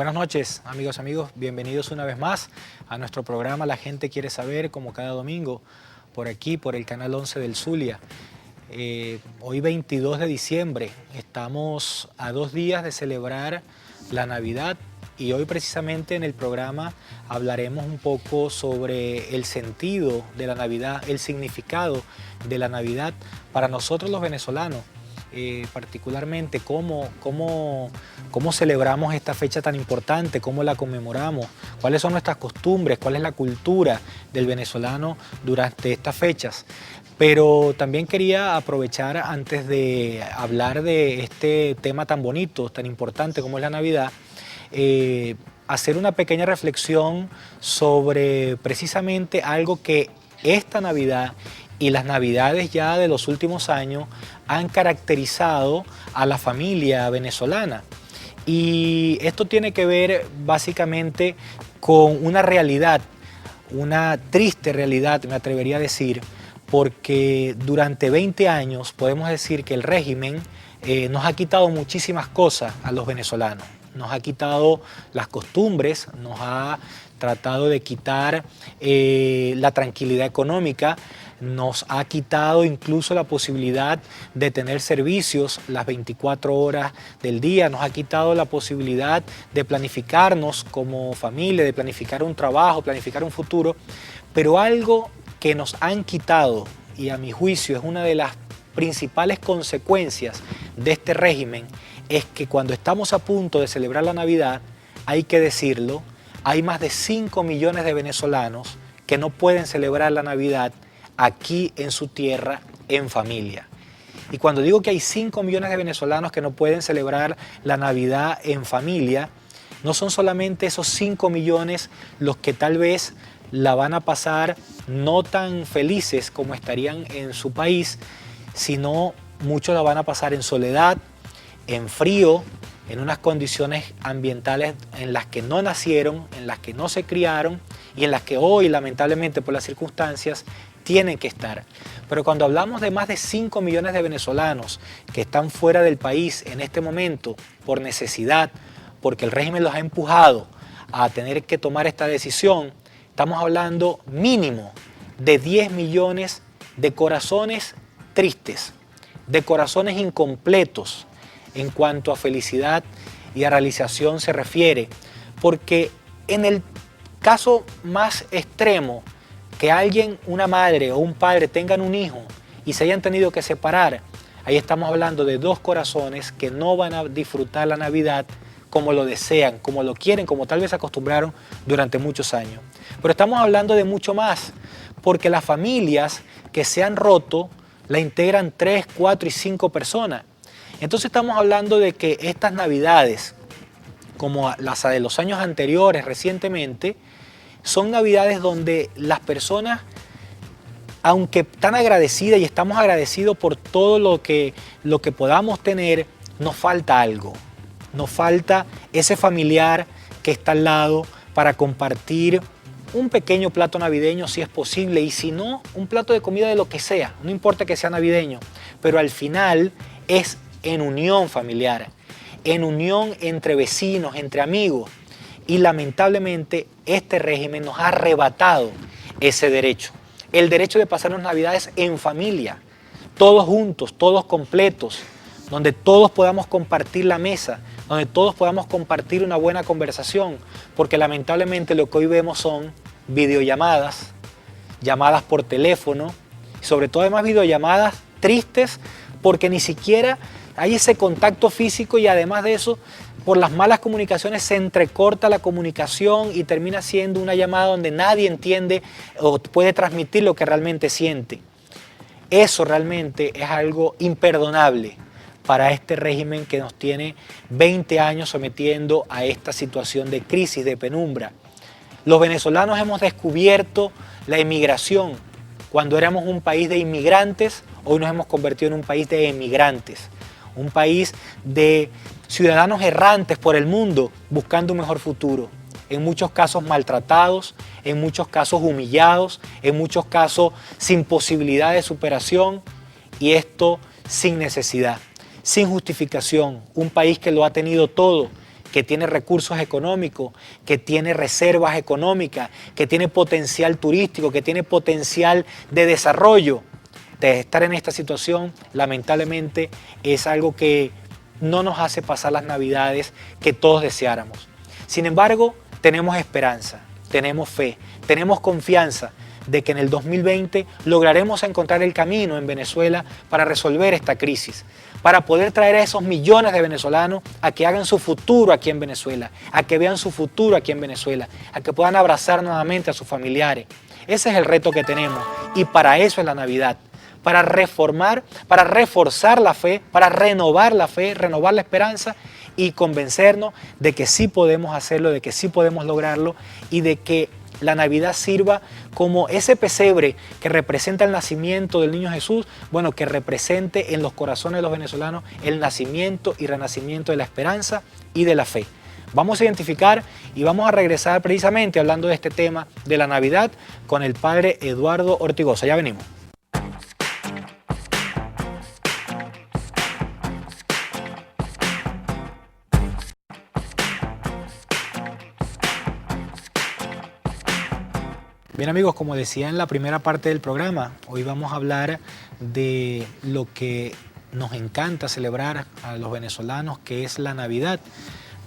Buenas noches, amigos, bienvenidos una vez más a nuestro programa La Gente Quiere Saber, como cada domingo, por aquí, por el canal 11 del Zulia. Hoy 22 de diciembre, estamos a 2 días de celebrar la Navidad y hoy precisamente en el programa hablaremos un poco sobre el sentido de la Navidad, el significado de la Navidad para nosotros los venezolanos. Particularmente cómo celebramos esta fecha tan importante, cómo la conmemoramos, cuáles son nuestras costumbres, cuál es la cultura del venezolano durante estas fechas. Pero también quería aprovechar, antes de hablar de este tema tan bonito, tan importante como es la Navidad, hacer una pequeña reflexión sobre precisamente algo que esta Navidad y las Navidades ya de los últimos años han caracterizado a la familia venezolana. Y esto tiene que ver básicamente con una realidad, una triste realidad, me atrevería a decir, porque durante 20 años podemos decir que el régimen nos ha quitado muchísimas cosas a los venezolanos. Nos ha quitado las costumbres, nos ha tratado de quitar la tranquilidad económica, nos ha quitado incluso la posibilidad de tener servicios las 24 horas del día, nos ha quitado la posibilidad de planificarnos como familia, de planificar un trabajo, planificar un futuro, pero algo que nos han quitado, y a mi juicio es una de las principales consecuencias de este régimen, es que cuando estamos a punto de celebrar la Navidad, hay que decirlo, hay más de 5 millones de venezolanos que no pueden celebrar la Navidad aquí en su tierra, en familia. Y cuando digo que hay 5 millones de venezolanos que no pueden celebrar la Navidad en familia, no son solamente esos 5 millones los que tal vez la van a pasar no tan felices como estarían en su país, sino muchos la van a pasar en soledad, en frío, en unas condiciones ambientales en las que no nacieron, en las que no se criaron y en las que hoy, lamentablemente por las circunstancias, tienen que estar. Pero cuando hablamos de más de 5 millones de venezolanos que están fuera del país en este momento por necesidad, porque el régimen los ha empujado a tener que tomar esta decisión, estamos hablando mínimo de 10 millones de corazones tristes, de corazones incompletos en cuanto a felicidad y a realización se refiere, porque en el caso más extremo, que alguien, una madre o un padre tengan un hijo y se hayan tenido que separar, ahí estamos hablando de 2 corazones que no van a disfrutar la Navidad como lo desean, como lo quieren, como tal vez se acostumbraron durante muchos años. Pero estamos hablando de mucho más, porque las familias que se han roto la integran 3, 4 y 5 personas. Entonces estamos hablando de que estas Navidades, como las de los años anteriores, recientemente, son Navidades donde las personas, aunque están agradecidas y estamos agradecidos por todo lo que podamos tener, nos falta algo. Nos falta ese familiar que está al lado para compartir un pequeño plato navideño si es posible, y si no, un plato de comida de lo que sea, no importa que sea navideño, pero al final es en unión familiar, en unión entre vecinos, entre amigos. Y lamentablemente este régimen nos ha arrebatado ese derecho. El derecho de pasar las Navidades en familia, todos juntos, todos completos, donde todos podamos compartir la mesa, donde todos podamos compartir una buena conversación, porque lamentablemente lo que hoy vemos son videollamadas, llamadas por teléfono, y sobre todo además videollamadas tristes, porque ni siquiera hay ese contacto físico, y además de eso, por las malas comunicaciones se entrecorta la comunicación y termina siendo una llamada donde nadie entiende o puede transmitir lo que realmente siente. Eso realmente es algo imperdonable para este régimen que nos tiene 20 años sometiendo a esta situación de crisis, de penumbra. Los venezolanos hemos descubierto la emigración. Cuando éramos un país de inmigrantes, hoy nos hemos convertido en un país de emigrantes. Un país de ciudadanos errantes por el mundo buscando un mejor futuro. En muchos casos maltratados, en muchos casos humillados, en muchos casos sin posibilidad de superación, y esto sin necesidad, sin justificación. Un país que lo ha tenido todo, que tiene recursos económicos, que tiene reservas económicas, que tiene potencial turístico, que tiene potencial de desarrollo. De estar en esta situación, lamentablemente, es algo que no nos hace pasar las Navidades que todos deseáramos. Sin embargo, tenemos esperanza, tenemos fe, tenemos confianza de que en el 2020 lograremos encontrar el camino en Venezuela para resolver esta crisis, para poder traer a esos millones de venezolanos a que hagan su futuro aquí en Venezuela, a que vean su futuro aquí en Venezuela, a que puedan abrazar nuevamente a sus familiares. Ese es el reto que tenemos y para eso es la Navidad, para reformar, para reforzar la fe, para renovar la fe, renovar la esperanza y convencernos de que sí podemos hacerlo, de que sí podemos lograrlo y de que la Navidad sirva como ese pesebre que representa el nacimiento del niño Jesús, bueno, que represente en los corazones de los venezolanos el nacimiento y renacimiento de la esperanza y de la fe. Vamos a identificar y vamos a regresar precisamente hablando de este tema de la Navidad con el padre Eduardo Ortigosa. Ya venimos. Bien amigos, como decía en la primera parte del programa, hoy vamos a hablar de lo que nos encanta celebrar a los venezolanos, que es la Navidad.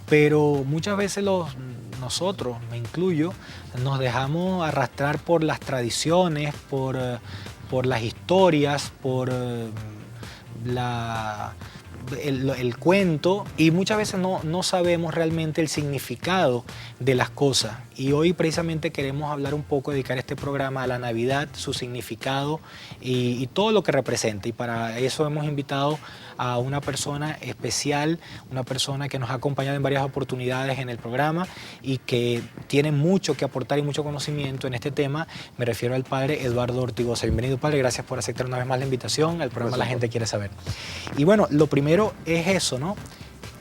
Pero muchas veces nosotros, me incluyo, nos dejamos arrastrar por las tradiciones, por las historias, por el cuento y muchas veces no sabemos realmente el significado de las cosas. Y hoy precisamente queremos hablar un poco, dedicar este programa a la Navidad, su significado y todo lo que representa. Y para eso hemos invitado a una persona especial, una persona que nos ha acompañado en varias oportunidades en el programa y que tiene mucho que aportar y mucho conocimiento en este tema. Me refiero al padre Eduardo Ortigosa. Bienvenido, padre, gracias por aceptar una vez más la invitación al programa. Gracias. La gente quiere saber. Y bueno, lo primero es eso, ¿no?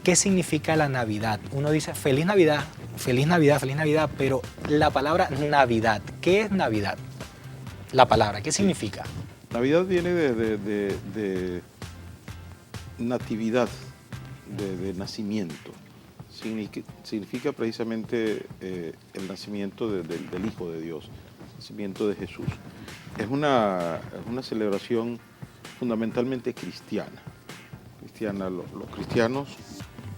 ¿Qué significa la Navidad? Uno dice Feliz Navidad, Feliz Navidad, Feliz Navidad, pero la palabra Navidad, ¿qué es Navidad? La palabra, ¿qué significa? Navidad viene de natividad, de nacimiento. Significa precisamente el nacimiento del Hijo de Dios, el nacimiento de Jesús. Es una celebración fundamentalmente cristiana. Los cristianos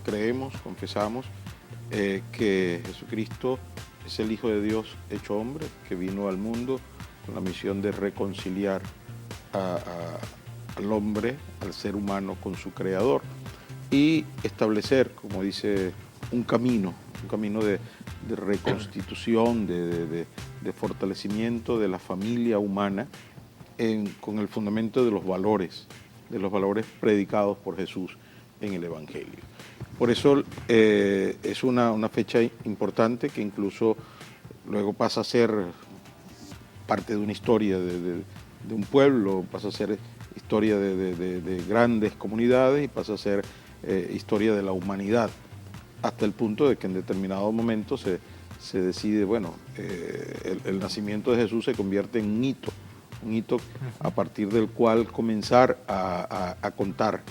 creemos, confesamos que Jesucristo es el Hijo de Dios hecho hombre, que vino al mundo con la misión de reconciliar al hombre, al ser humano con su Creador y establecer, como dice, un camino de reconstitución, de fortalecimiento de la familia humana con el fundamento de los valores predicados por Jesús en el Evangelio. Por eso es una fecha importante que incluso luego pasa a ser parte de una historia de un pueblo, pasa a ser historia de grandes comunidades y pasa a ser historia de la humanidad, hasta el punto de que en determinado momento se decide, bueno, el nacimiento de Jesús se convierte en un hito a partir del cual comenzar a contar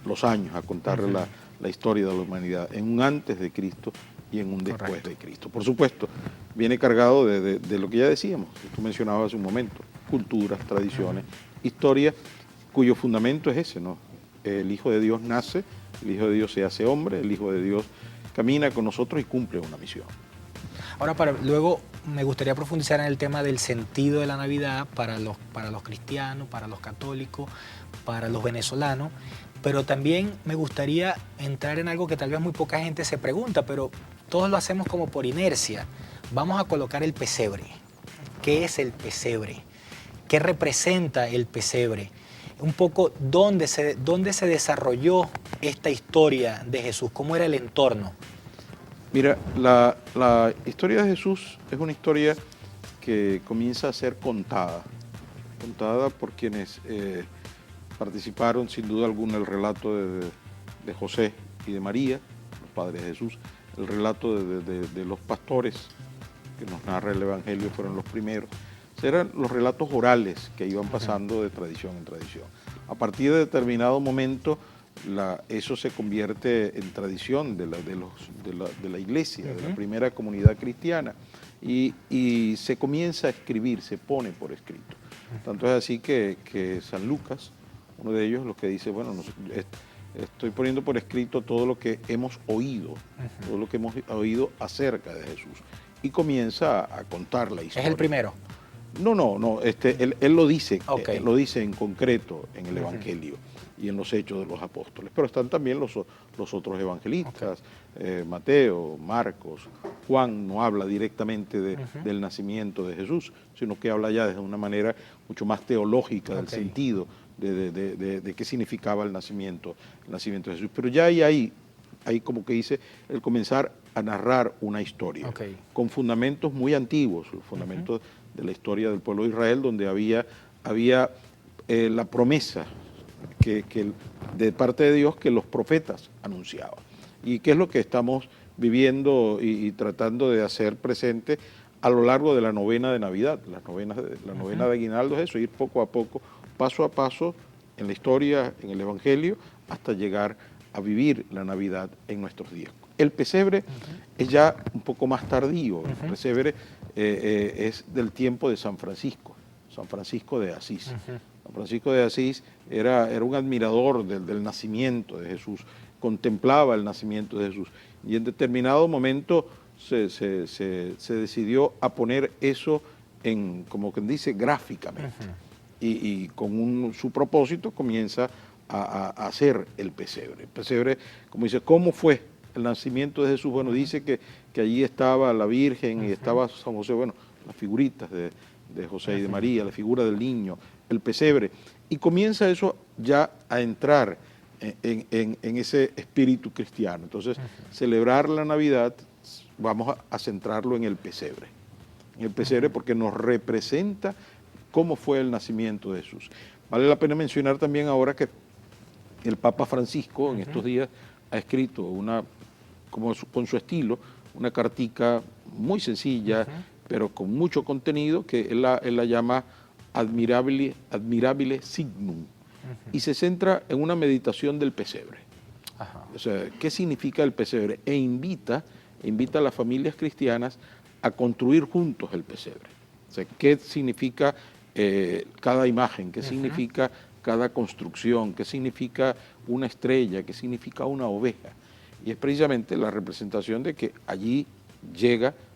los años, a contar la historia de la humanidad, en un antes de Cristo y en un después. Correcto. De Cristo. Por supuesto, viene cargado de lo que ya decíamos, que tú mencionabas hace un momento, culturas, tradiciones, historia, cuyo fundamento es ese, ¿no? El Hijo de Dios nace, el Hijo de Dios se hace hombre, el Hijo de Dios camina con nosotros y cumple una misión. Ahora, luego me gustaría profundizar en el tema del sentido de la Navidad para los cristianos, para los católicos, para los venezolanos, pero también me gustaría entrar en algo que tal vez muy poca gente se pregunta, pero todos lo hacemos como por inercia. Vamos a colocar el pesebre. ¿Qué es el pesebre? ¿Qué representa el pesebre? Un poco dónde se desarrolló esta historia de Jesús, cómo era el entorno. Mira, la historia de Jesús es una historia que comienza a ser contada por quienes participaron sin duda alguna el relato de José y de María, los padres de Jesús, el relato de los pastores que nos narra el Evangelio fueron los primeros. Eran los relatos orales que iban pasando de tradición en tradición. A partir de determinado momento eso se convierte en tradición de la iglesia, de la primera comunidad cristiana, y se comienza a escribir, se pone por escrito. Tanto es así que San Lucas, uno de ellos, lo que dice, bueno, estoy poniendo por escrito todo lo que hemos oído, todo lo que hemos oído acerca de Jesús, y comienza a contar la historia. ¿Es el primero? No, él lo dice, Okay. lo dice en concreto en el Evangelio y en los Hechos de los Apóstoles, pero están también los otros evangelistas, Mateo, Marcos, Juan no habla directamente del nacimiento de Jesús, sino que habla ya desde una manera mucho más teológica del sentido de qué significaba el nacimiento de Jesús. Pero ya hay como que dice, el comenzar a narrar una historia con fundamentos muy antiguos, los fundamentos de la historia del pueblo de Israel, donde había la promesa de parte de Dios que los profetas anunciaban. Y qué es lo que estamos viviendo y tratando de hacer presente a lo largo de la novena de Navidad. La novena de Aguinaldo es eso, ir poco a poco, paso a paso, en la historia, en el Evangelio, hasta llegar a vivir la Navidad en nuestros días. El pesebre es ya un poco más tardío. El pesebre es del tiempo de San Francisco de Asís. San Francisco de Asís era un admirador del nacimiento de Jesús, contemplaba el nacimiento de Jesús, y en determinado momento se decidió a poner eso como quien dice, gráficamente, y con su propósito comienza a hacer el pesebre. El pesebre, como dice, ¿cómo fue el nacimiento de Jesús? Bueno, dice que allí estaba la Virgen y estaba San José, bueno, las figuritas de José y de María, la figura del niño, el pesebre, y comienza eso ya a entrar en ese espíritu cristiano. Entonces, celebrar la Navidad, vamos a centrarlo en el pesebre porque nos representa cómo fue el nacimiento de Jesús. Vale la pena mencionar también ahora que el Papa Francisco en estos días ha escrito con su estilo, una cartica muy sencilla, pero con mucho contenido, que él la llama Admirabile Signum, y se centra en una meditación del pesebre. O sea, ¿qué significa el pesebre? E invita a las familias cristianas a construir juntos el pesebre. O sea, ¿qué significa cada imagen? ¿Qué significa cada construcción? ¿Qué significa una estrella? ¿Qué significa una oveja? Y es precisamente la representación de que allí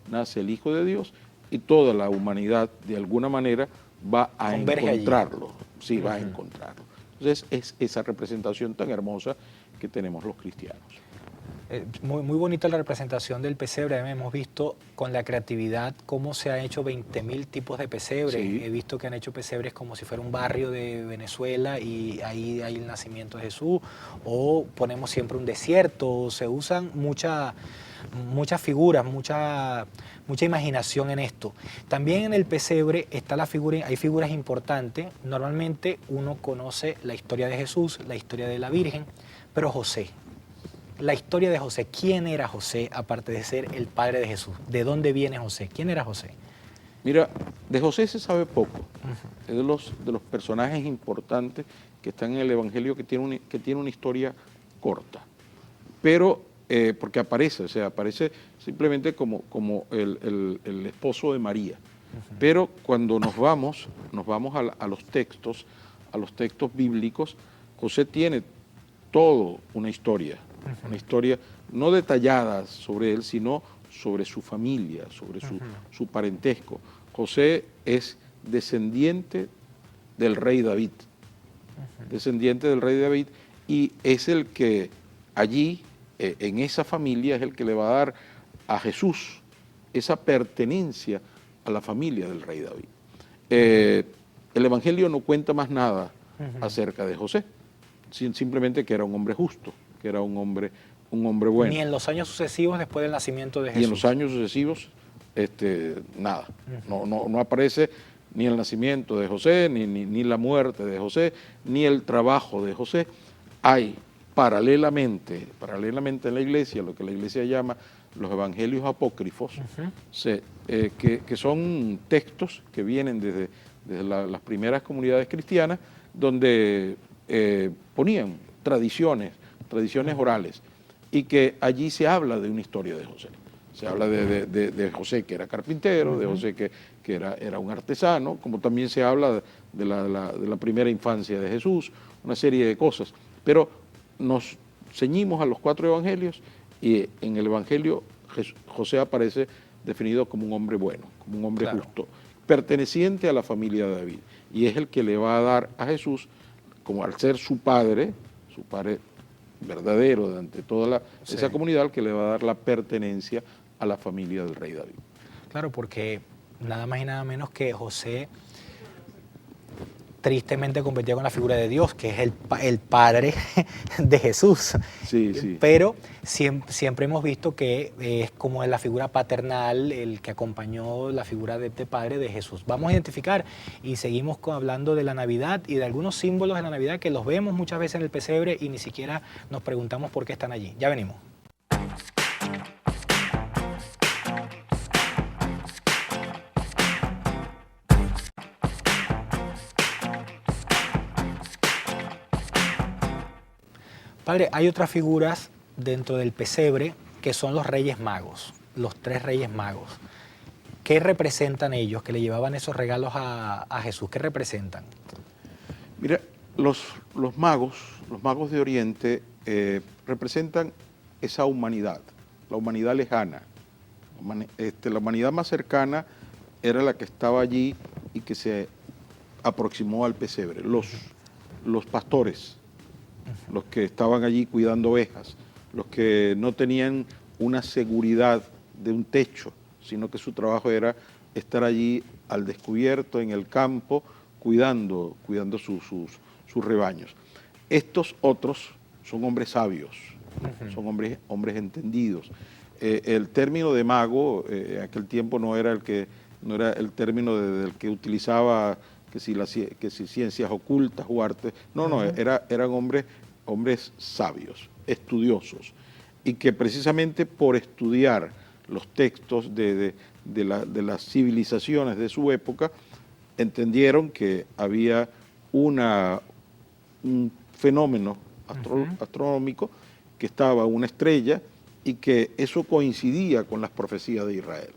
nace el Hijo de Dios, y toda la humanidad de alguna manera va a encontrarlo. Sí, va a encontrarlo. Entonces es esa representación tan hermosa que tenemos los cristianos. Muy bonita la representación del pesebre. Hemos visto con la creatividad cómo se han hecho 20.000 tipos de pesebre. Sí. He visto que han hecho pesebres como si fuera un barrio de Venezuela y ahí hay el nacimiento de Jesús. O ponemos siempre un desierto. Se usan muchas figuras, mucha imaginación en esto. También en el pesebre está hay figuras importantes. Normalmente uno conoce la historia de Jesús, la historia de la Virgen, pero José. La historia de José. ¿Quién era José, aparte de ser el padre de Jesús? ¿De dónde viene José? ¿Quién era José? Mira, de José se sabe poco. Es de los personajes importantes que están en el Evangelio que tiene una historia corta. Pero, porque aparece simplemente como el esposo de María. Pero cuando nos vamos a los textos bíblicos, José tiene toda una historia no detallada sobre él, sino sobre su familia, sobre su parentesco. José es descendiente del rey David, y es el que allí, en esa familia, es el que le va a dar a Jesús esa pertenencia a la familia del rey David. El Evangelio no cuenta más nada acerca de José, simplemente que era un hombre justo, que era un hombre bueno. Ni en los años sucesivos después del nacimiento de Jesús. Y en los años sucesivos, nada. No aparece ni el nacimiento de José, ni la muerte de José, ni el trabajo de José. Hay paralelamente en la iglesia, lo que la iglesia llama los evangelios apócrifos, que son textos que vienen desde las primeras comunidades cristianas, donde ponían tradiciones orales, y que allí se habla de una historia de José. Se habla de José que era carpintero, de José que era un artesano, como también se habla de la primera infancia de Jesús, una serie de cosas. Pero nos ceñimos a los 4 evangelios y en el evangelio José aparece definido como un hombre bueno, como un hombre justo, perteneciente a la familia de David. Y es el que le va a dar a Jesús, como al ser su padre verdadero ante toda esa comunidad, que le va a dar la pertenencia a la familia del rey David. Claro, porque nada más y nada menos que José tristemente competía con la figura de Dios, que es el padre de Jesús. Sí, sí. Pero siempre hemos visto que es como la figura paternal, el que acompañó la figura de padre de Jesús. Vamos a identificar y seguimos hablando de la Navidad y de algunos símbolos de la Navidad que los vemos muchas veces en el pesebre y ni siquiera nos preguntamos por qué están allí. Ya venimos. Padre, hay otras figuras dentro del pesebre que son los Reyes Magos, los 3 Reyes Magos. ¿Qué representan ellos que le llevaban esos regalos a Jesús? ¿Qué representan? Mira, los magos de Oriente representan esa humanidad, la humanidad lejana. La humanidad más cercana era la que estaba allí y que se aproximó al pesebre, los pastores, los que estaban allí cuidando ovejas, los que no tenían una seguridad de un techo, sino que su trabajo era estar allí al descubierto, en el campo, cuidando sus rebaños. Estos otros son hombres sabios, son hombres entendidos. El término de mago en aquel tiempo no era el término del que utilizaba que si ciencias ocultas o artes, no, eran hombres sabios, estudiosos, y que precisamente por estudiar los textos de las civilizaciones de su época, entendieron que había un fenómeno astronómico, que estaba una estrella, y que eso coincidía con las profecías de Israel.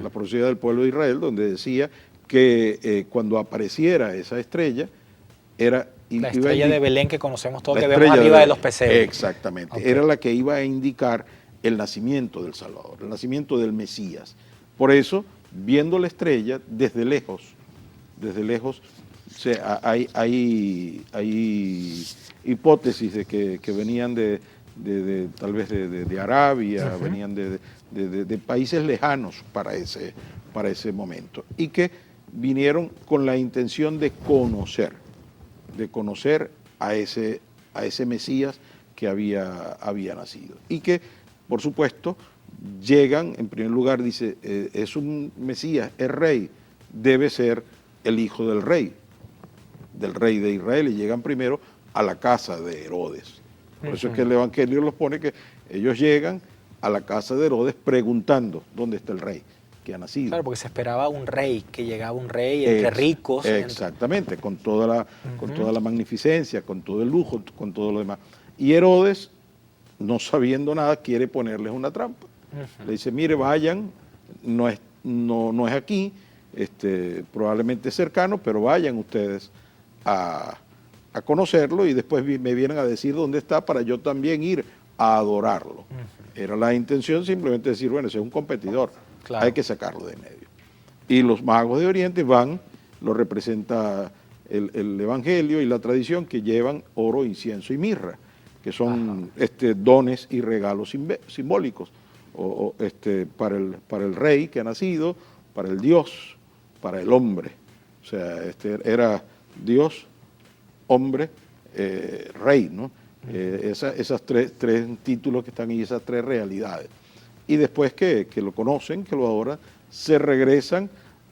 La profecía del pueblo de Israel, donde decía que cuando apareciera esa estrella, era... La estrella de Belén que conocemos todos, que vemos arriba de los pesebres. Exactamente. Okay. Era la que iba a indicar el nacimiento del Salvador, el nacimiento del Mesías. Por eso, viendo la estrella desde lejos, hay hipótesis de que venían tal vez de Arabia, venían de países lejanos para ese momento, y que vinieron con la intención de conocer a ese Mesías que había nacido. Y que, por supuesto, llegan, en primer lugar, dice, es un Mesías, es rey, debe ser el hijo del rey de Israel, y llegan primero a la casa de Herodes. Por eso es que el Evangelio los pone que ellos llegan a la casa de Herodes preguntando dónde está el rey que ha nacido. Claro, porque se esperaba un rey, que llegaba un rey entre ricos. Exactamente, con toda la magnificencia, con todo el lujo, con todo lo demás. Y Herodes, no sabiendo nada, quiere ponerles una trampa. Le dice, mire, vayan, no es aquí, probablemente cercano, pero vayan ustedes a conocerlo y después me vienen a decir dónde está para yo también ir a adorarlo. Era la intención simplemente decir, bueno, ese es un competidor. Claro. Hay que sacarlo de medio. Y los magos de Oriente van, lo representa el Evangelio y la tradición, que llevan oro, incienso y mirra, que son dones y regalos simbólicos para el rey que ha nacido, para el Dios, para el hombre. O sea, era Dios, hombre, rey, ¿no? Esas tres títulos que están ahí, esas 3 realidades. Y después que lo conocen, que lo adoran, se regresan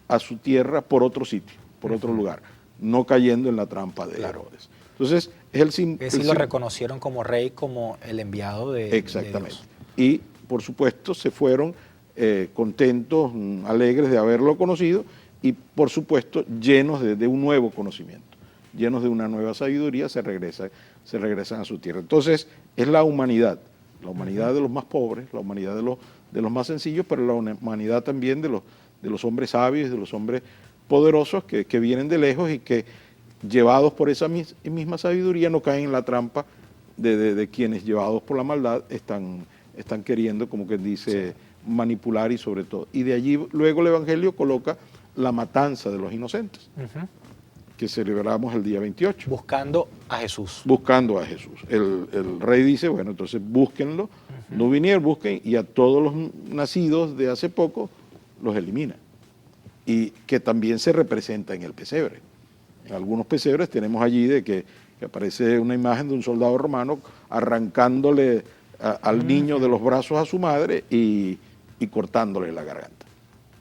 a su tierra por otro sitio, por otro lugar, no cayendo en la trampa de Herodes. Entonces, es el símbolo. Es decir, lo reconocieron como rey, como el enviado de Exactamente. De Dios. Y, por supuesto, se fueron contentos, alegres de haberlo conocido y, por supuesto, llenos de un nuevo conocimiento, llenos de una nueva sabiduría, se regresan a su tierra. Entonces, es la humanidad de los más pobres, la humanidad de los más sencillos, pero la humanidad también de los hombres sabios, de los hombres poderosos que vienen de lejos y que, llevados por esa misma sabiduría, no caen en la trampa de quienes, llevados por la maldad, están queriendo, como que dice, manipular y sobre todo. Y de allí luego el Evangelio coloca la matanza de los inocentes, que celebramos el día 28. Buscando a Jesús. Buscando a Jesús. El rey dice, bueno, entonces búsquenlo, no vinieron, busquen, y a todos los nacidos de hace poco los elimina. Y que también se representa en el pesebre. En algunos pesebres tenemos allí de que aparece una imagen de un soldado romano arrancándole al niño de los brazos a su madre y cortándole la garganta.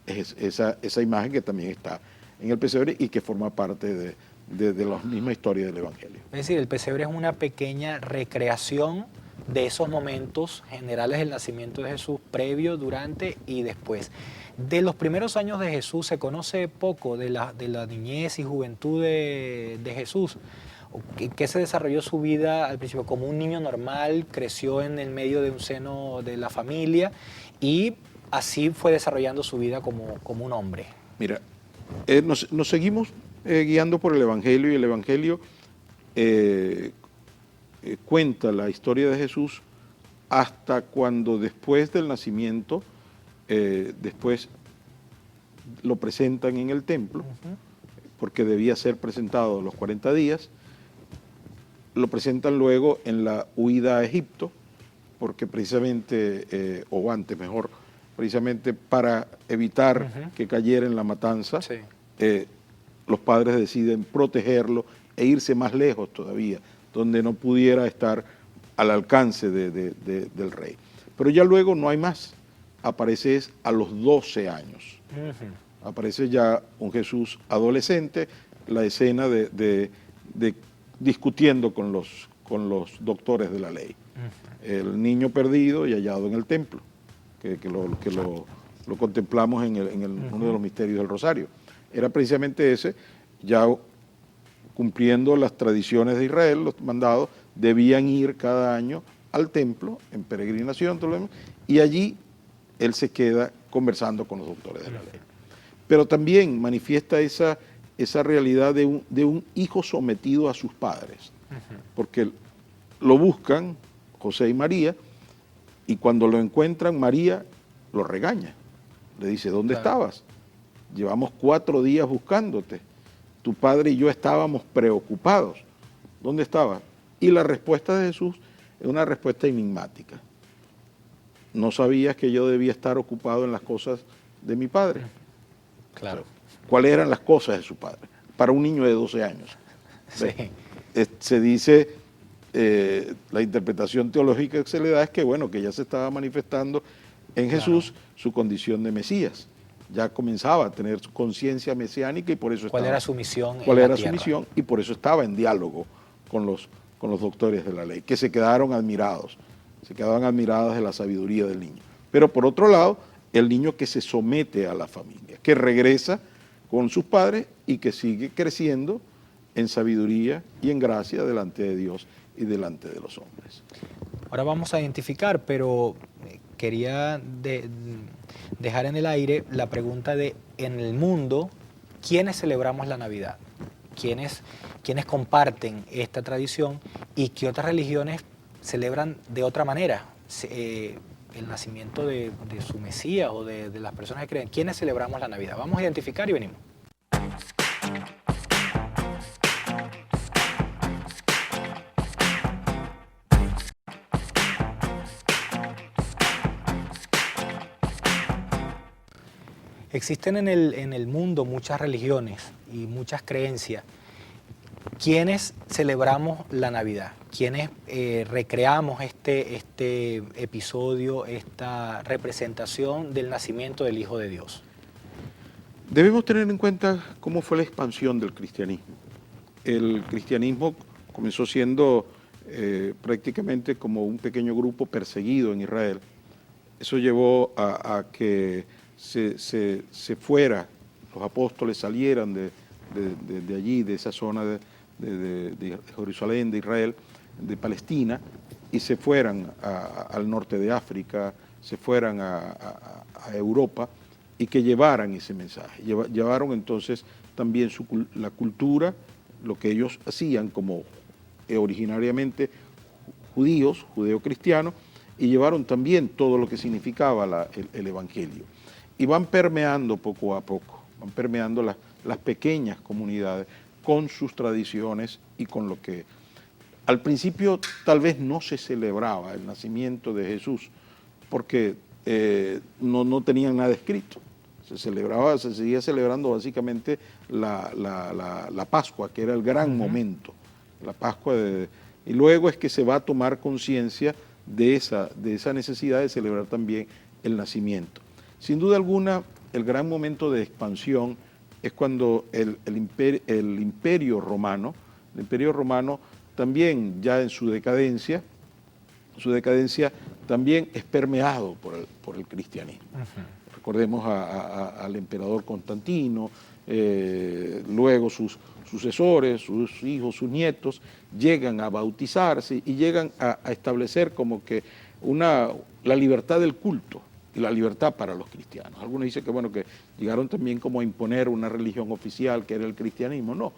Es esa imagen que también está en el pesebre y que forma parte de la misma historia del Evangelio. Es decir, el pesebre es una pequeña recreación de esos momentos generales del nacimiento de Jesús, previo, durante y después. De los primeros años de Jesús se conoce poco de la niñez y juventud de Jesús. ¿Qué se desarrolló su vida al principio? Como un niño normal, creció en el medio de un seno de la familia y así fue desarrollando su vida como un hombre. Mira, nos seguimos guiando por el Evangelio, y el Evangelio cuenta la historia de Jesús hasta cuando, después del nacimiento, después lo presentan en el templo, porque debía ser presentado a los 40 días, lo presentan luego en la huida a Egipto, porque precisamente, o antes mejor, precisamente para evitar que cayera en la matanza, los padres deciden protegerlo e irse más lejos todavía, donde no pudiera estar al alcance del rey. Pero ya luego no hay más, aparece a los 12 años. Aparece ya un Jesús adolescente, la escena de discutiendo con los doctores de la ley. El niño perdido y hallado en el templo, que lo contemplamos en uno de los misterios del Rosario. Era precisamente ese, ya cumpliendo las tradiciones de Israel, los mandados, debían ir cada año al templo en peregrinación, y allí él se queda conversando con los doctores de la ley. Pero también manifiesta esa realidad de un hijo sometido a sus padres, porque lo buscan José y María, y cuando lo encuentran, María lo regaña, le dice, ¿dónde estabas? Llevamos 4 días buscándote, tu padre y yo estábamos preocupados, ¿dónde estabas? Y la respuesta de Jesús es una respuesta enigmática. ¿No sabías que yo debía estar ocupado en las cosas de mi padre? Claro. O sea, ¿cuáles eran las cosas de su padre? Para un niño de 12 años. Sí. Se dice, la interpretación teológica que se le da es que, bueno, que ya se estaba manifestando en Jesús su condición de Mesías. Ya comenzaba a tener su conciencia mesiánica y por eso ¿Cuál era su misión? ¿Cuál era su misión? Y por eso estaba en diálogo con los doctores de la ley, que se quedaron admirados de la sabiduría del niño. Pero por otro lado, el niño que se somete a la familia, que regresa con sus padres y que sigue creciendo en sabiduría y en gracia delante de Dios y delante de los hombres. Ahora vamos a identificar, pero quería dejar en el aire la pregunta de, en el mundo, ¿quiénes celebramos la Navidad? ¿Quiénes comparten esta tradición y qué otras religiones celebran de otra manera el nacimiento de su Mesías o de las personas que creen? ¿Quiénes celebramos la Navidad? Vamos a identificar y venimos. Existen en el mundo muchas religiones y muchas creencias. ¿Quiénes celebramos la Navidad? ¿Quiénes recreamos este episodio, esta representación del nacimiento del Hijo de Dios? Debemos tener en cuenta cómo fue la expansión del cristianismo. El cristianismo comenzó siendo prácticamente como un pequeño grupo perseguido en Israel. Eso llevó a que se fuera, los apóstoles salieran de allí, de esa zona de Jerusalén, de Israel, de Palestina, y se fueran al norte de África, se fueran a Europa, y que llevaran ese mensaje. Llevaron entonces también la cultura, lo que ellos hacían como originariamente judíos, judeo-cristianos, y llevaron también todo lo que significaba el Evangelio. Y van permeando poco a poco, van permeando las pequeñas comunidades con sus tradiciones y con lo que... Al principio tal vez no se celebraba el nacimiento de Jesús porque no tenían nada escrito. Se seguía celebrando básicamente la Pascua, que era el gran momento, la Pascua y luego es que se va a tomar conciencia de esa necesidad de celebrar también el nacimiento. Sin duda alguna, el gran momento de expansión es cuando el imperio romano también ya en su decadencia también es permeado por el cristianismo. Recordemos al emperador Constantino, luego sus sucesores, sus hijos, sus nietos, llegan a bautizarse y llegan a establecer como que la libertad del culto y la libertad para los cristianos. Algunos dicen que llegaron también como a imponer una religión oficial que era el cristianismo. No,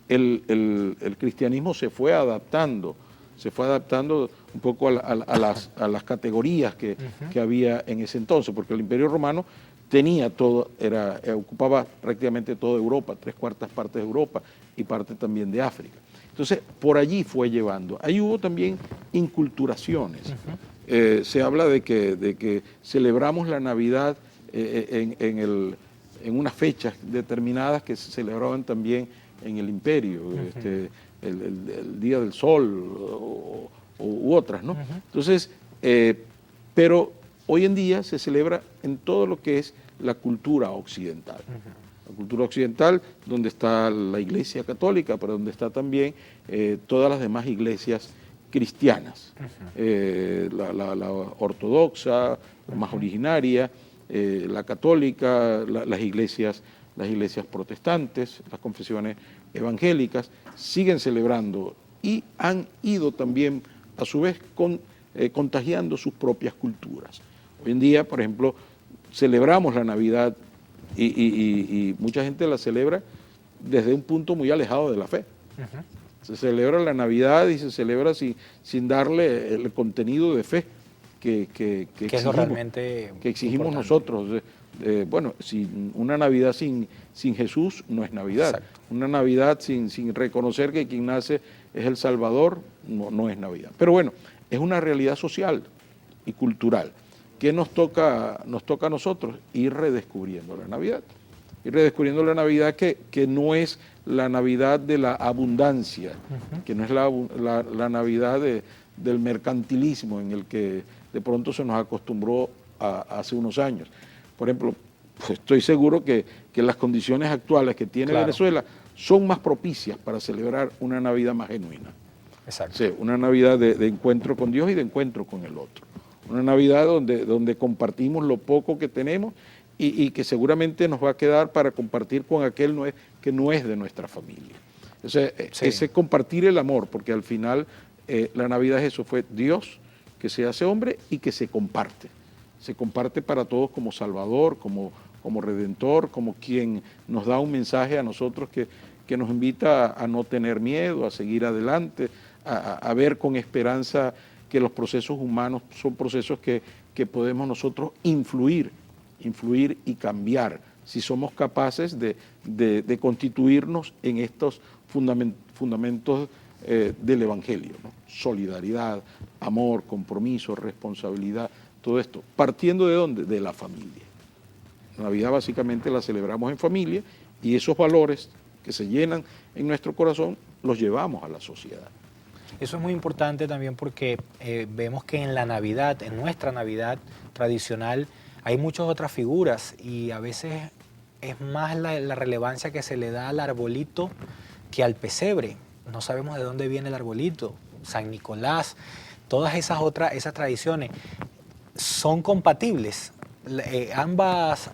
el cristianismo se fue adaptando un poco a las categorías que había en ese entonces, porque el Imperio Romano tenía todo, ocupaba prácticamente toda Europa, 3/4 partes de Europa y parte también de África. Entonces, por allí fue llevando. Ahí hubo también inculturaciones. Se habla de que celebramos la Navidad en unas fechas determinadas que se celebraban también en el imperio, el Día del Sol u otras, ¿no? Entonces, pero hoy en día se celebra en todo lo que es la cultura occidental. La cultura occidental, donde está la Iglesia Católica, pero donde está también todas las demás iglesias cristianas, la ortodoxa, la más originaria, la católica, las iglesias protestantes, las confesiones evangélicas, siguen celebrando y han ido también a su vez contagiando sus propias culturas. Hoy en día, por ejemplo, celebramos la Navidad y mucha gente la celebra desde un punto muy alejado de la fe. Se celebra la Navidad y se celebra sin darle el contenido de fe que exigimos nosotros. Una Navidad sin Jesús no es Navidad. Exacto. Una Navidad sin reconocer que quien nace es el Salvador no es Navidad. Pero bueno, es una realidad social y cultural que nos toca a nosotros ir redescubriendo la Navidad. Ir redescubriendo la Navidad que no es la Navidad de la abundancia, que no es la Navidad del mercantilismo en el que de pronto se nos acostumbró hace unos años. Por ejemplo, pues estoy seguro que las condiciones actuales que tiene Venezuela son más propicias para celebrar una Navidad más genuina. Exacto. Sí, una Navidad de encuentro con Dios y de encuentro con el otro. Una Navidad donde compartimos lo poco que tenemos y que seguramente nos va a quedar para compartir con aquel que no es de nuestra familia. Ese compartir el amor, porque al final la Navidad es eso, fue Dios que se hace hombre y que se comparte. Se comparte para todos como Salvador, como Redentor, como quien nos da un mensaje a nosotros que nos invita a no tener miedo, a seguir adelante, a ver con esperanza que los procesos humanos son procesos que podemos nosotros influir y cambiar si somos capaces de constituirnos en estos fundamentos del Evangelio, ¿no? Solidaridad, amor, compromiso, responsabilidad, todo esto. ¿Partiendo de dónde? De la familia. La Navidad básicamente la celebramos en familia y esos valores que se llenan en nuestro corazón los llevamos a la sociedad. Eso es muy importante también porque vemos que en la Navidad, en nuestra Navidad tradicional, hay muchas otras figuras y a veces es más la relevancia que se le da al arbolito que al pesebre. No sabemos de dónde viene el arbolito, San Nicolás, todas esas tradiciones son compatibles. Ambas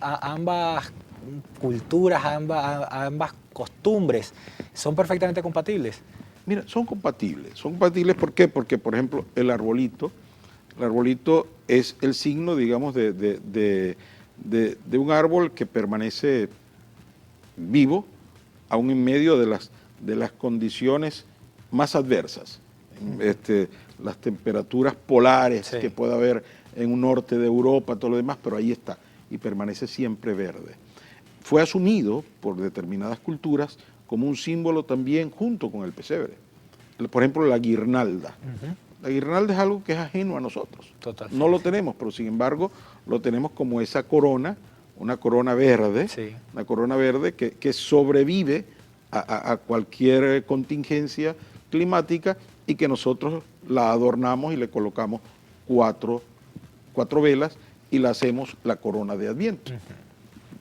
culturas, ambas costumbres son perfectamente compatibles. Mira, son compatibles. Son compatibles, ¿por qué? Porque, por ejemplo, el arbolito es el signo, digamos, de un árbol que permanece vivo, aún en medio de las condiciones más adversas. Las temperaturas polares Sí. que pueda haber en un norte de Europa, todo lo demás, pero ahí está, y permanece siempre verde. Fue asumido por determinadas culturas como un símbolo también junto con el pesebre. Por ejemplo, la guirnalda. La guirnalda es algo que es ajeno a nosotros. Totalmente. No lo tenemos, pero sin embargo lo tenemos como esa corona, una corona verde, Sí. una corona verde que sobrevive a cualquier contingencia climática y que nosotros la adornamos y le colocamos cuatro velas y la hacemos la corona de Adviento.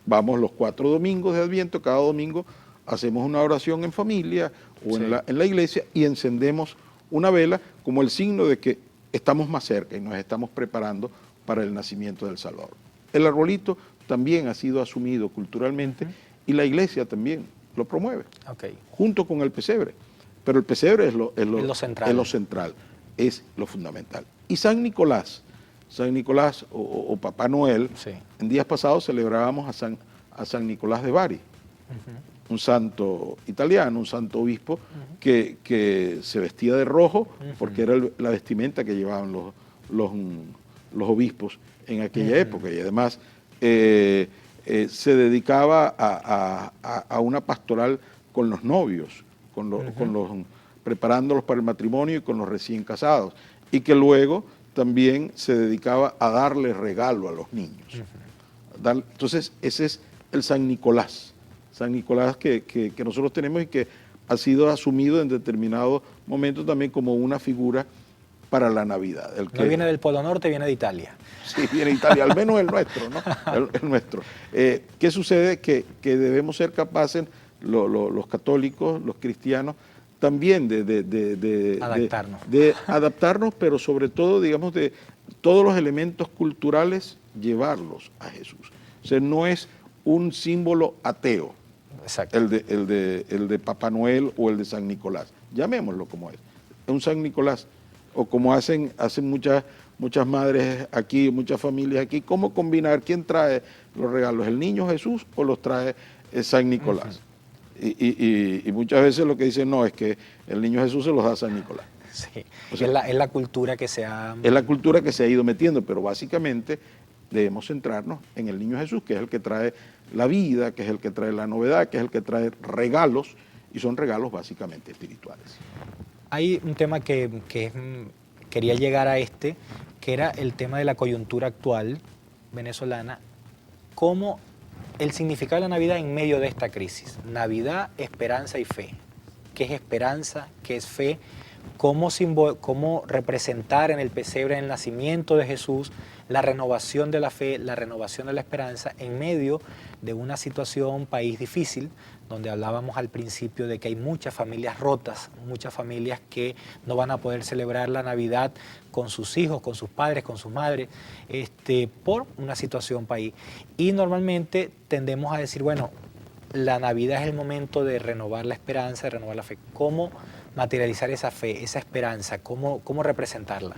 Vamos los 4 domingos de Adviento, cada domingo hacemos una oración en familia o Sí. en la iglesia y encendemos una vela como el signo de que estamos más cerca y nos estamos preparando para el nacimiento del Salvador. El arbolito también ha sido asumido culturalmente y la iglesia también lo promueve, junto con el pesebre. Pero el pesebre es lo central, es lo fundamental. Y San Nicolás o Papá Noel, Sí. en días pasados celebrábamos a San Nicolás de Bari, un santo italiano, un santo obispo que se vestía de rojo porque era la vestimenta que llevaban los obispos en aquella época, y además se dedicaba a una pastoral con los novios, preparándolos para el matrimonio y con los recién casados, y que luego también se dedicaba a darle regalo a los niños. Entonces ese es el San Nicolás que nosotros tenemos y que ha sido asumido en determinados momentos también como una figura para la Navidad. No viene del Polo Norte, viene de Italia. Sí, viene de Italia, al menos el nuestro, ¿no? El nuestro. ¿Qué sucede? Que debemos ser capaces, los católicos, los cristianos, también de adaptarnos, pero sobre todo, digamos, de todos los elementos culturales, llevarlos a Jesús. O sea, no es un símbolo ateo. Exacto. El de Papá Noel o el de San Nicolás. Llamémoslo como es. Es un San Nicolás. O como hacen muchas madres aquí, muchas familias aquí. ¿Cómo combinar? ¿Quién trae los regalos? ¿El niño Jesús o los trae San Nicolás? Y muchas veces lo que dicen no, es que el niño Jesús se los da a San Nicolás. Sí, o sea, es la cultura que se ha... Es la cultura que se ha ido metiendo, pero básicamente debemos centrarnos en el niño Jesús, que es el que trae la vida, que es el que trae la novedad, que es el que trae regalos, y son regalos básicamente espirituales. Hay un tema que quería llegar a que era el tema de la coyuntura actual venezolana, cómo el significado de la Navidad en medio de esta crisis. Navidad, esperanza y fe. ¿Qué es esperanza? ¿Qué es fe? Cómo representar en el pesebre el nacimiento de Jesús, la renovación de la fe, la renovación de la esperanza en medio de una situación, país difícil, donde hablábamos al principio de que hay muchas familias rotas, muchas familias que no van a poder celebrar la Navidad con sus hijos, con sus padres, con sus madres, por una situación país. Y normalmente tendemos a decir, bueno, la Navidad es el momento de renovar la esperanza, de renovar la fe. ¿Cómo materializar esa fe, esa esperanza? ¿Cómo representarla?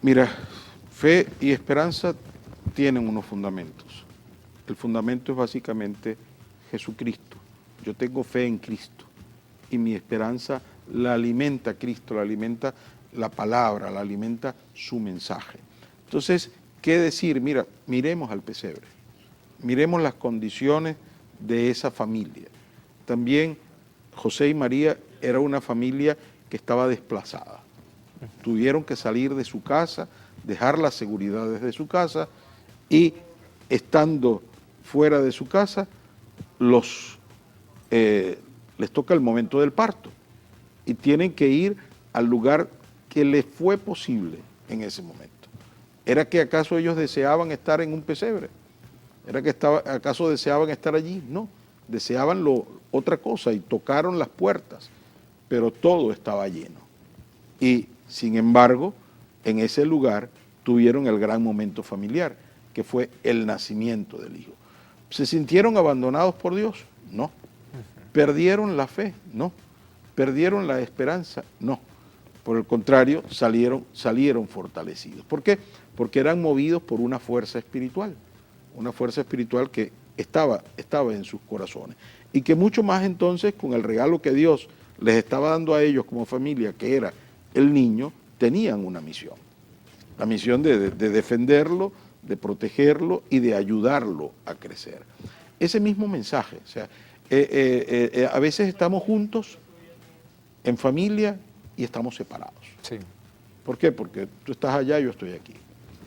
Mira, fe y esperanza tienen unos fundamentos. El fundamento es básicamente Jesucristo. Yo tengo fe en Cristo y mi esperanza la alimenta Cristo, la alimenta la palabra, la alimenta su mensaje. Entonces, ¿qué decir? Mira, miremos al pesebre, miremos las condiciones de esa familia. También José y María era una familia que estaba desplazada. Tuvieron que salir de su casa, dejar las seguridades de su casa y estando fuera de su casa, les toca el momento del parto y tienen que ir al lugar que les fue posible en ese momento. ¿Era que acaso ellos deseaban estar en un pesebre? ¿Era que acaso deseaban estar allí? No, deseaban otra cosa y tocaron las puertas, pero todo estaba lleno. Y sin embargo, en ese lugar tuvieron el gran momento familiar, que fue el nacimiento del hijo. ¿Se sintieron abandonados por Dios? No. ¿Perdieron la fe? No. ¿Perdieron la esperanza? No. Por el contrario, salieron fortalecidos. ¿Por qué? Porque eran movidos por una fuerza espiritual que estaba en sus corazones. Y que mucho más entonces, con el regalo que Dios les estaba dando a ellos como familia, que era el niño, tenían una misión. La misión de defenderlo, de protegerlo y de ayudarlo a crecer. Ese mismo mensaje, o sea, a veces estamos juntos en familia y estamos separados. Sí. ¿Por qué? Porque tú estás allá y yo estoy aquí.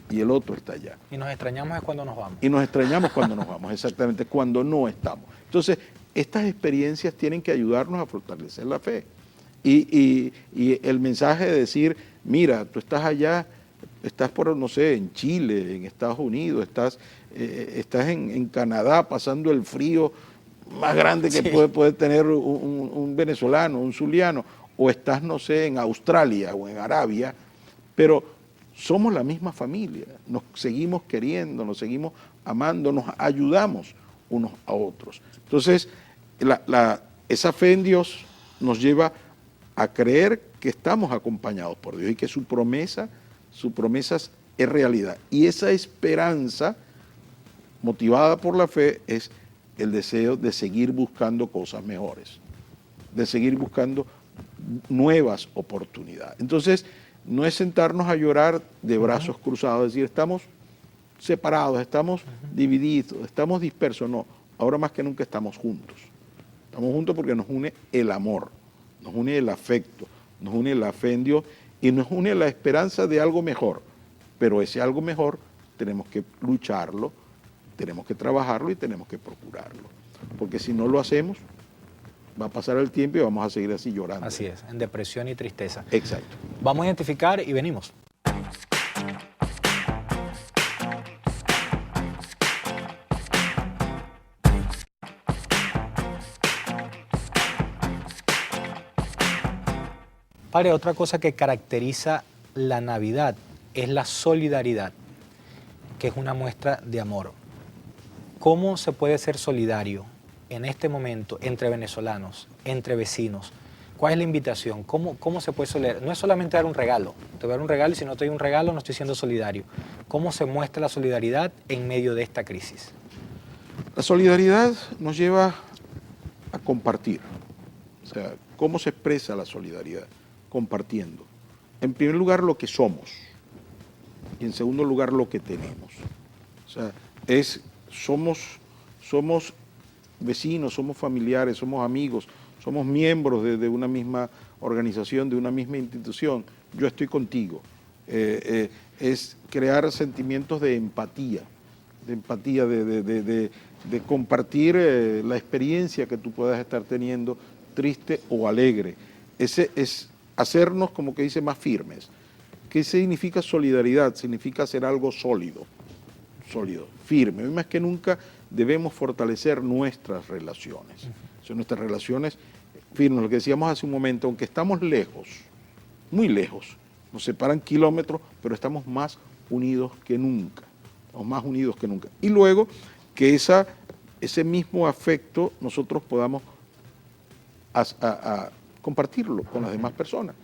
Y el otro está allá. Y nos extrañamos es cuando nos vamos. Y nos extrañamos cuando nos vamos, exactamente, cuando no estamos. Entonces, estas experiencias tienen que ayudarnos a fortalecer la fe. Y el mensaje de decir, mira, tú estás allá, estás por, no sé, en Chile, en Estados Unidos, estás en Canadá pasando el frío más grande que puede tener un venezolano, un zuliano, o estás, no sé, en Australia o en Arabia, pero somos la misma familia, nos seguimos queriendo, nos seguimos amando, nos ayudamos unos a otros. Entonces, esa fe en Dios nos lleva a creer que estamos acompañados por Dios y que su promesa es realidad. Y esa esperanza, motivada por la fe, es el deseo de seguir buscando cosas mejores, de seguir buscando nuevas oportunidades. Entonces, no es sentarnos a llorar de brazos cruzados, es decir, estamos separados, estamos divididos, estamos dispersos. No, ahora más que nunca estamos juntos. Estamos juntos porque nos une el amor, nos une el afecto, nos une la fe en Dios y nos une la esperanza de algo mejor. Pero ese algo mejor tenemos que lucharlo, tenemos que trabajarlo y tenemos que procurarlo. Porque si no lo hacemos, va a pasar el tiempo y vamos a seguir así llorando. Así es, en depresión y tristeza. Exacto. Vamos a identificar y venimos. Padre, otra cosa que caracteriza la Navidad es la solidaridad, que es una muestra de amor. ¿Cómo se puede ser solidario en este momento entre venezolanos, entre vecinos? ¿Cuál es la invitación? ¿Cómo se puede solidarizar? No es solamente dar un regalo. Te voy a dar un regalo y si no te doy un regalo no estoy siendo solidario. ¿Cómo se muestra la solidaridad en medio de esta crisis? La solidaridad nos lleva a compartir. O sea, ¿cómo se expresa la solidaridad? Compartiendo. En primer lugar, lo que somos. Y en segundo lugar, lo que tenemos. O sea, somos vecinos, somos familiares, somos amigos, somos miembros de una misma organización, de una misma institución. Yo estoy contigo. Es crear sentimientos de empatía, de compartir la experiencia que tú puedas estar teniendo, triste o alegre. Ese es hacernos, como que dice, más firmes. ¿Qué significa solidaridad? Significa hacer algo sólido, firme. Hoy más que nunca debemos fortalecer nuestras relaciones. Son nuestras relaciones firmes. Lo que decíamos hace un momento, aunque estamos lejos, muy lejos, nos separan kilómetros, pero estamos más unidos que nunca. Estamos más unidos que nunca. Y luego que ese mismo afecto nosotros podamos compartirlo con las demás personas.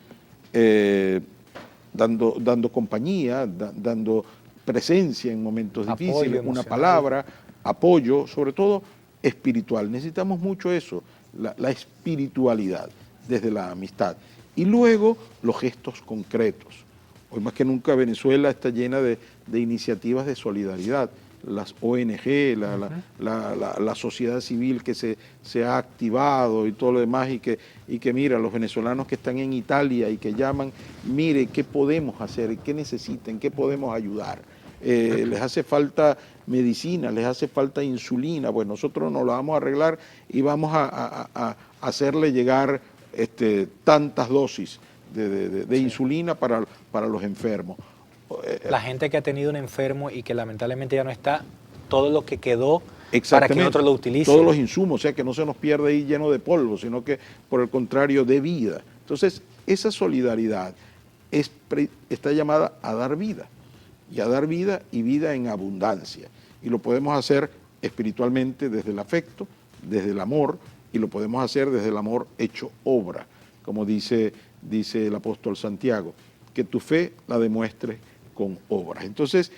Dando compañía, dando presencia en momentos difíciles, una palabra, apoyo, sobre todo espiritual. Necesitamos mucho eso, la espiritualidad desde la amistad. Y luego los gestos concretos. Hoy más que nunca Venezuela está llena de iniciativas de solidaridad. Las ONG, la sociedad civil que se ha activado y todo lo demás y que mira, los venezolanos que están en Italia y que llaman, mire, ¿qué podemos hacer? ¿Qué necesitan? ¿Qué podemos ayudar? Les hace falta medicina, les hace falta insulina, pues nosotros nos la vamos a arreglar y vamos a hacerle llegar tantas dosis de insulina para los enfermos. La gente que ha tenido un enfermo y que lamentablemente ya no está, todo lo que quedó para que otro lo utilice. Todos los insumos, o sea, que no se nos pierde ahí lleno de polvo, sino que por el contrario, de vida. Entonces, esa solidaridad está llamada a dar vida, y a dar vida y vida en abundancia. Y lo podemos hacer espiritualmente desde el afecto, desde el amor, y lo podemos hacer desde el amor hecho obra. como dice el apóstol Santiago, que tu fe la demuestres con obras. Entonces,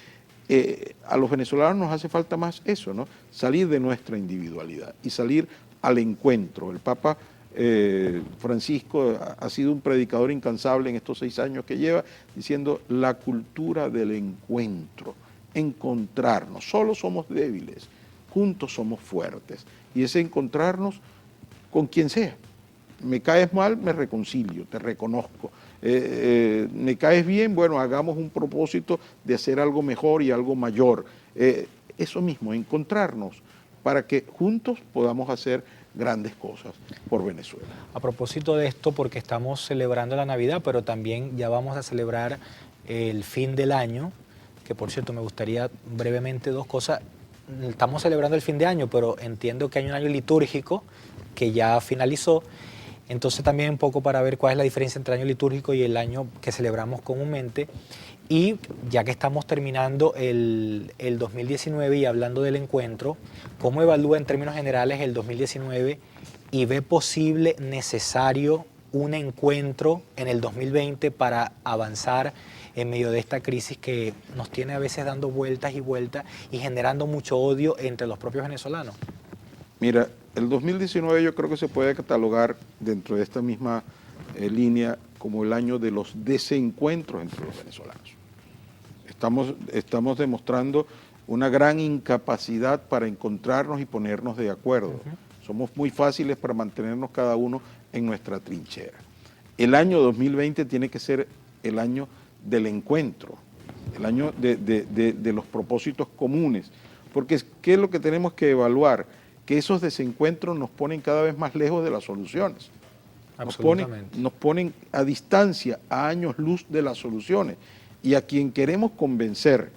a los venezolanos nos hace falta más eso, ¿no? Salir de nuestra individualidad y salir al encuentro. El Papa Francisco ha sido un predicador incansable en estos 6 años que lleva, diciendo la cultura del encuentro, encontrarnos. Solo somos débiles, juntos somos fuertes. Y ese encontrarnos con quien sea. Me caes mal, me reconcilio, te reconozco. Me caes bien, bueno, hagamos un propósito de hacer algo mejor y algo mayor. Eso mismo, encontrarnos para que juntos podamos hacer grandes cosas por Venezuela. A propósito de esto, porque estamos celebrando la Navidad, pero también ya vamos a celebrar el fin del año, que por cierto me gustaría brevemente 2 cosas. Estamos celebrando el fin de año, pero entiendo que hay un año litúrgico que ya finalizó. Entonces también un poco para ver cuál es la diferencia entre el año litúrgico y el año que celebramos comúnmente. Y ya que estamos terminando el 2019 y hablando del encuentro, ¿cómo evalúa en términos generales el 2019 y ve posible, necesario un encuentro en el 2020 para avanzar en medio de esta crisis que nos tiene a veces dando vueltas y vueltas y generando mucho odio entre los propios venezolanos? Mira, el 2019 yo creo que se puede catalogar dentro de esta misma línea como el año de los desencuentros entre los venezolanos. Estamos demostrando una gran incapacidad para encontrarnos y ponernos de acuerdo. Somos muy fáciles para mantenernos cada uno en nuestra trinchera. El año 2020 tiene que ser el año del encuentro, el año de los propósitos comunes, porque ¿qué es lo que tenemos que evaluar? Que esos desencuentros nos ponen cada vez más lejos de las soluciones. Nos ponen a distancia, a años luz de las soluciones. Y a quien queremos convencer,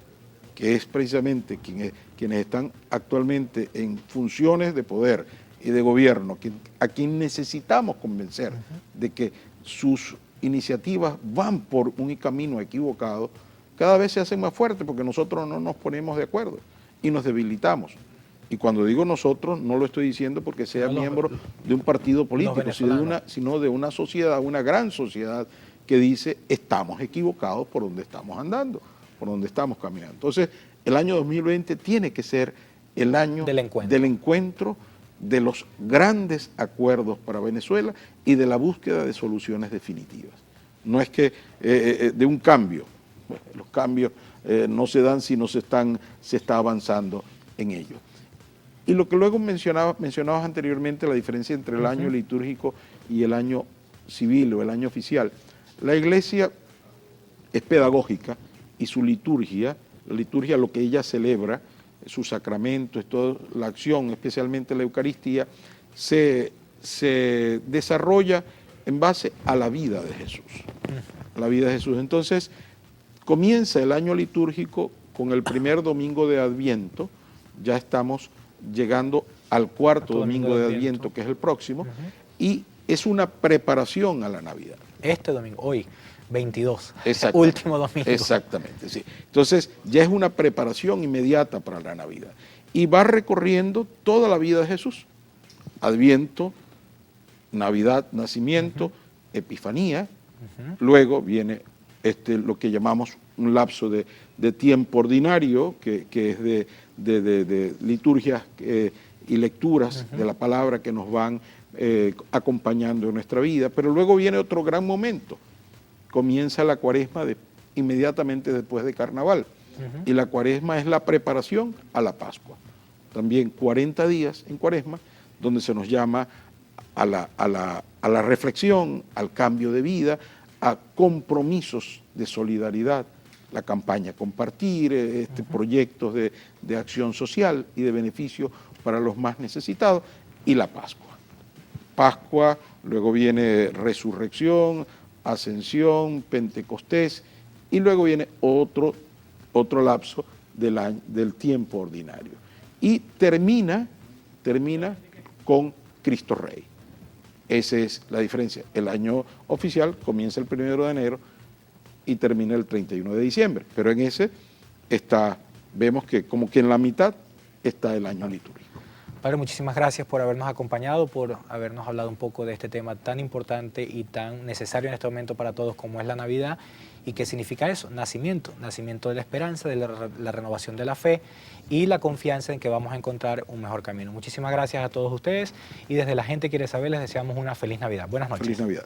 que es precisamente quienes están actualmente en funciones de poder y de gobierno, a quien necesitamos convencer de que sus iniciativas van por un camino equivocado, cada vez se hacen más fuertes porque nosotros no nos ponemos de acuerdo y nos debilitamos. Y cuando digo nosotros, no lo estoy diciendo porque sea miembro de un partido político, sino de una sociedad, una gran sociedad que dice estamos equivocados por donde estamos andando, por donde estamos caminando. Entonces, el año 2020 tiene que ser el año del encuentro, de los grandes acuerdos para Venezuela y de la búsqueda de soluciones definitivas. No es que de un cambio, bueno, los cambios no se dan si no se está avanzando en ellos. Y lo que luego mencionabas anteriormente, la diferencia entre el año litúrgico y el año civil o el año oficial. La Iglesia es pedagógica y su liturgia, la liturgia, lo que ella celebra, sus sacramentos, toda la acción, especialmente la Eucaristía, se desarrolla en base a la vida de Jesús. La vida de Jesús. Entonces, comienza el año litúrgico con el primer domingo de Adviento, ya estamos llegando al cuarto domingo de Adviento, que es el próximo, y es una preparación a la Navidad. Este domingo, hoy, 22, último domingo. Exactamente, sí. Entonces, ya es una preparación inmediata para la Navidad. Y va recorriendo toda la vida de Jesús. Adviento, Navidad, nacimiento, Epifanía. Luego viene lo que llamamos un lapso de tiempo ordinario, que es de liturgias y lecturas de la palabra que nos van acompañando en nuestra vida, pero luego viene otro gran momento. Comienza la Cuaresma inmediatamente después de Carnaval, y la Cuaresma es la preparación a la Pascua. También 40 días en Cuaresma, donde se nos llama a la reflexión, al cambio de vida, a compromisos de solidaridad, la campaña Compartir, proyectos de acción social y de beneficio para los más necesitados, y la Pascua. Pascua, luego viene Resurrección, Ascensión, Pentecostés, y luego viene otro lapso del tiempo ordinario. Y termina con Cristo Rey. Esa es la diferencia. El año oficial comienza el 1 de enero y termina el 31 de diciembre, pero en ese vemos que como que en la mitad está el año litúrgico. Padre, muchísimas gracias por habernos acompañado, por habernos hablado un poco de este tema tan importante y tan necesario en este momento para todos como es la Navidad. ¿Y qué significa eso? Nacimiento, nacimiento de la esperanza, de la renovación de la fe y la confianza en que vamos a encontrar un mejor camino. Muchísimas gracias a todos ustedes y desde La Gente Quiere Saber les deseamos una feliz Navidad. Buenas noches. Feliz Navidad.